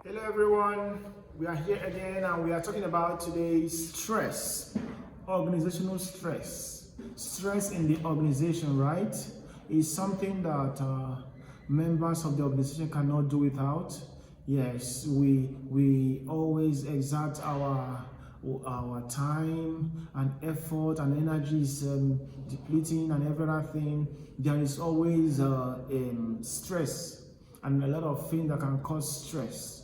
Hello everyone, we are here again and we are talking about today's stress, organizational stress. Stress in the organization, right, is something that members of the organization cannot do without. Yes, we always exert our time and effort and energy is depleting and everything. There is always stress and a lot of things that can cause stress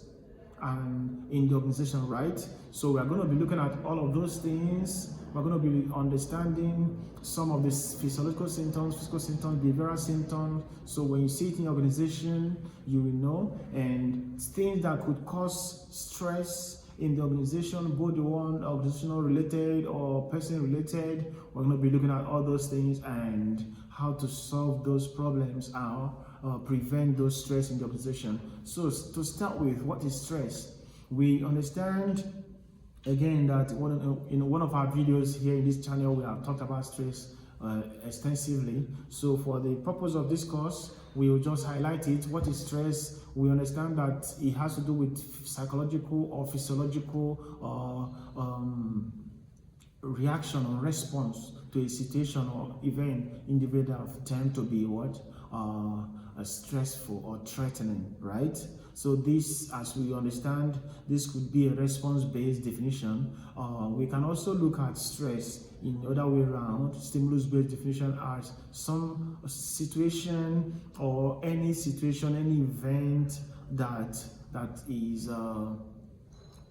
and in the organization, right? So we are going to be looking at all of those things. We're going to be understanding some of the physical symptoms, behavioral symptoms. So when you see it in your organization, you will know, and things that could cause stress in the organization, both the one organizational related or person related. We're going to be looking at all those things and how to solve those problems and prevent those stress in the organization. So to start with, what is stress? We understand again that in one of our videos here in this channel, we have talked about stress extensively. So for the purpose of this course, we will just highlight it. What is stress? We understand that it has to do with psychological or physiological reaction or response to a situation or event individual tend to be what? Stressful or threatening, right? So this, as we understand, this could be a response-based definition. We can also look at stress in the other way around, stimulus-based definition as some situation or any situation, any event that is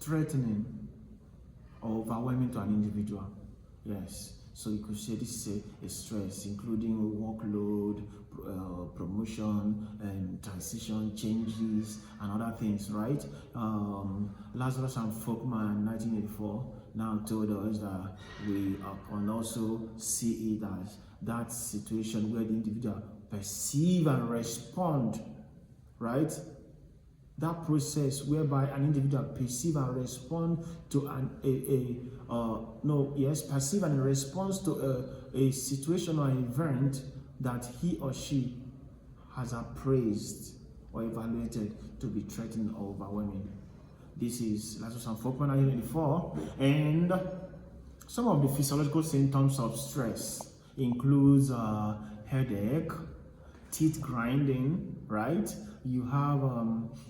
threatening or overwhelming to an individual. Yes. So you could say this is a stress, including workload, promotion, and transition changes, and other things, right? Lazarus and Folkman, 1984, now told us that we can also see it as that situation where the individual perceive and respond, right? That process whereby an individual perceive and respond to perceive and response to a situation or event that he or she has appraised or evaluated to be threatening or overwhelming. This is Lazarus and Folkman 1984, and some of the physiological symptoms of stress includes headache, teeth grinding, right? You have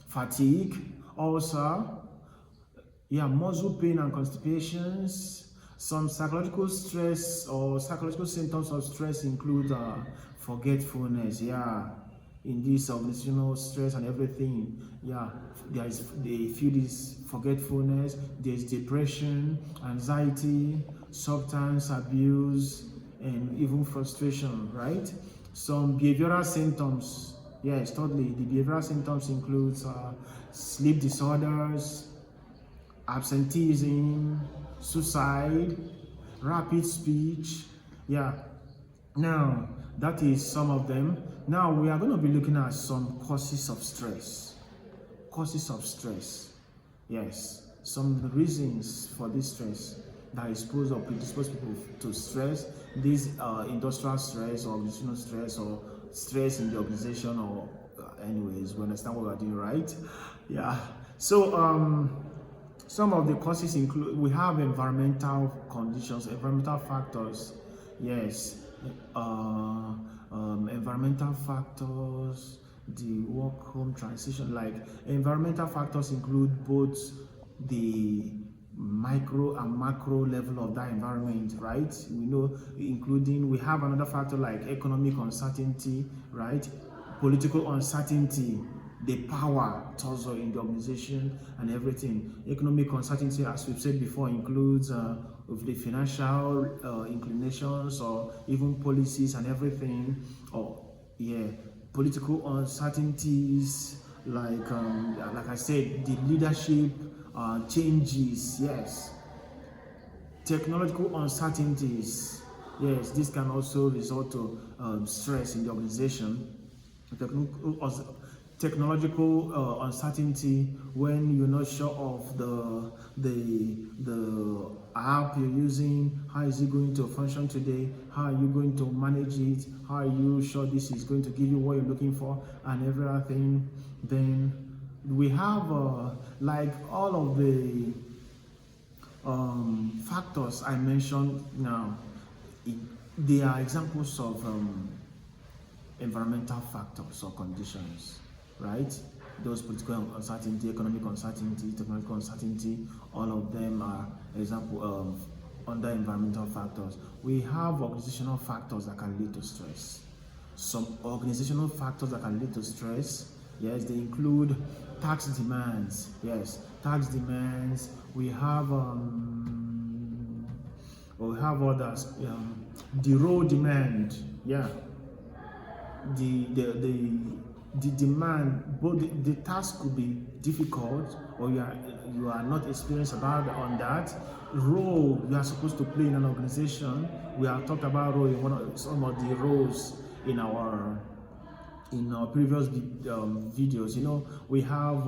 fatigue, ulcer, muscle pain and constipations. Some psychological stress or psychological symptoms of stress include forgetfulness, in this organizational stress and everything. They feel this forgetfulness, there's depression, anxiety, substance abuse, and even frustration, right? Some behavioral symptoms. Yes, thirdly, the behavioral symptoms include sleep disorders, absenteeism, suicide, rapid speech. Now that is some of them. Now we are going to be looking at some causes of stress. Yes, some reasons for this stress that expose or predispose people to stress. This industrial stress or organizational stress or stress in the organization, or anyways, we understand what we're doing, right? So some of the causes include, we have environmental conditions, environmental factors. Yes, environmental factors, the work-home transition. Like environmental factors include both the micro and macro level of that environment, right? We know, including, we have another factor like economic uncertainty, right? Political uncertainty, the power also in the organization and everything. Economic uncertainty, as we've said before, includes of the financial inclinations or even policies and everything. Political uncertainties, like I said, the leadership changes. Yes, technological uncertainties. Yes, this can also result to stress in the organization. Technological uncertainty, when you're not sure of the app you're using, how is it going to function today, how are you going to manage it, how are you sure this is going to give you what you're looking for and everything. Then we have like all of the factors I mentioned now. They are examples of environmental factors or conditions, right? Those political uncertainty, economic uncertainty, technological uncertainty, all of them are example of under environmental factors. We have organizational factors that can lead to stress. Some organizational factors that can lead to stress, yes, they include tax demands. Yes, tax demands. We have others. The role demand. Yeah, the demand, both the task could be difficult, or you are not experienced about on that role you are supposed to play in an organization. We have talked about role in some of the roles in our previous videos. You know, we have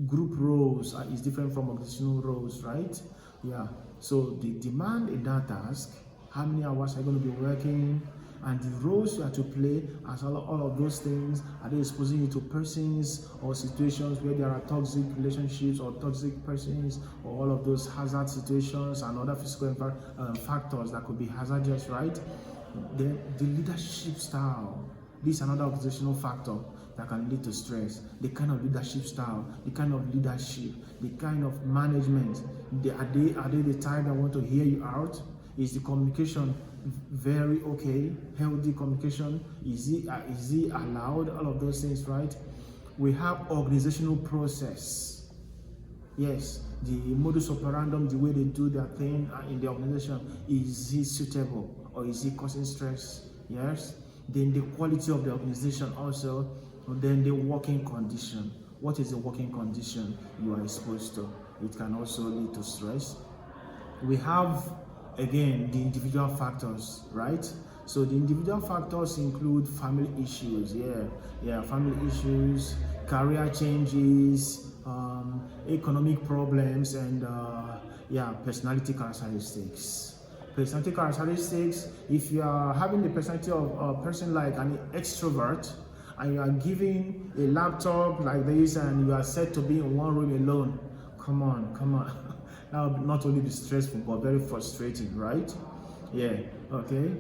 group roles is different from organizational roles, right? Yeah, so the demand in that task, how many hours are you going to be working, and the roles you have to play, as all of those things, are they exposing you to persons or situations where there are toxic relationships or toxic persons, or all of those hazard situations and other physical factors that could be hazardous, right? Then the leadership style, this is another organizational factor that can lead to stress. The kind of leadership style, the kind of leadership, the kind of management. Are they the type that want to hear you out? Is the communication very okay? Healthy communication? Is it allowed? All of those things, right? We have organizational process. Yes, the modus operandi, the way they do their thing in the organization, is it suitable or is it causing stress? Yes. Then the quality of the organization also, and then the working condition. What is the working condition you are exposed to? It can also lead to stress. We have, again, the individual factors, right? So the individual factors include family issues, family issues, career changes, economic problems, and personality characteristics. Personality characteristics, if you are having the personality of a person like an extrovert, and you are giving a laptop like this and you are said to be in one room alone, come on. That would not only be stressful but very frustrating, right? Yeah, okay.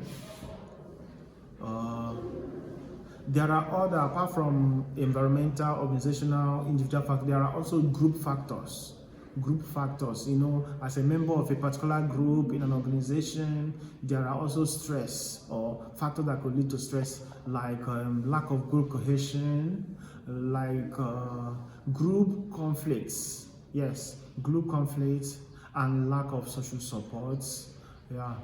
There are other, apart from environmental, organizational, individual factors, there are also group factors. Group factors, you know, as a member of a particular group in an organization, there are also stress or factors that could lead to stress, like lack of group cohesion, like group conflicts. Yes, group conflicts and lack of social support. Yeah,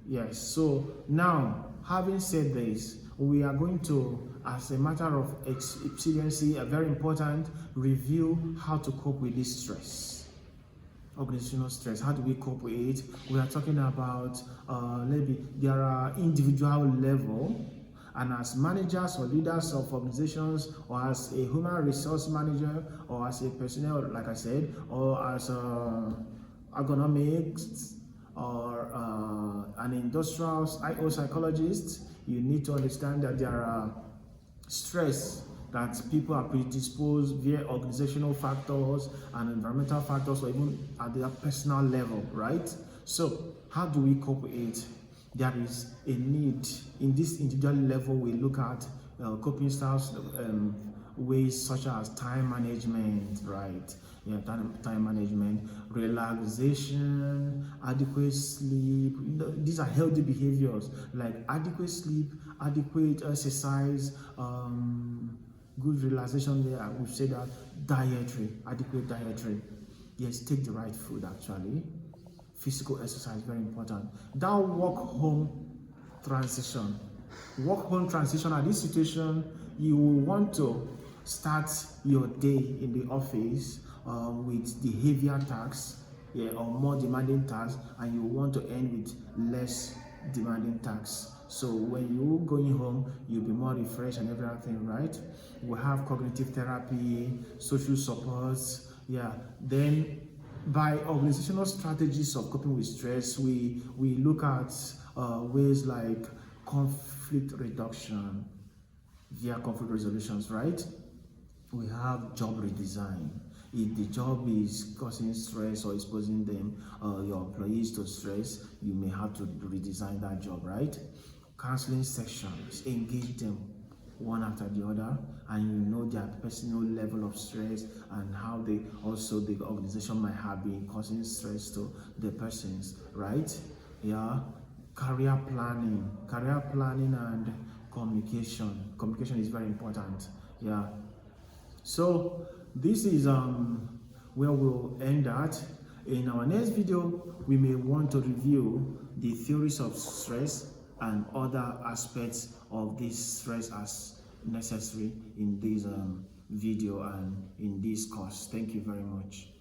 yes. So now, having said this, we are going to, as a matter of expediency, a very important review how to cope with this stress. Organizational stress, how do we cope with it? We are talking about maybe there are individual level, and as managers or leaders of organizations, or as a human resource manager, or as a personnel, like I said, or as ergonomics, or an industrial IO psychologist, you need to understand that there are stress that people are predisposed via organizational factors and environmental factors, or even at their personal level, right? So how do we cope with it? There is a need. In this individual level, we look at coping styles, ways such as time management, right? Yeah, time management, relaxation, adequate sleep. These are healthy behaviors like adequate sleep, adequate exercise, good relaxation. There, we've said that dietary, adequate dietary. Yes, take the right food actually. Physical exercise, very important. That work home transition. Work home transition, at this situation, you will want to start your day in the office with the heavier tasks, or more demanding tasks, and you want to end with less demanding tasks. So when you're going home, you'll be more refreshed and everything, right? We have cognitive therapy, social supports, Then by organizational strategies of coping with stress, we look at ways like conflict reduction via conflict resolutions, right? we have job redesign. If the job is causing stress or exposing them, your employees to stress, you may have to redesign that job, right? Counseling sections, engage them one after the other, and you know their personal level of stress and how they also the organization might have been causing stress to the persons, right? Yeah. Career planning and communication is very important. Yeah. So this is where we'll end at. In our next video, we may want to review the theories of stress and other aspects of this stress as necessary in this video and in this course. Thank you very much.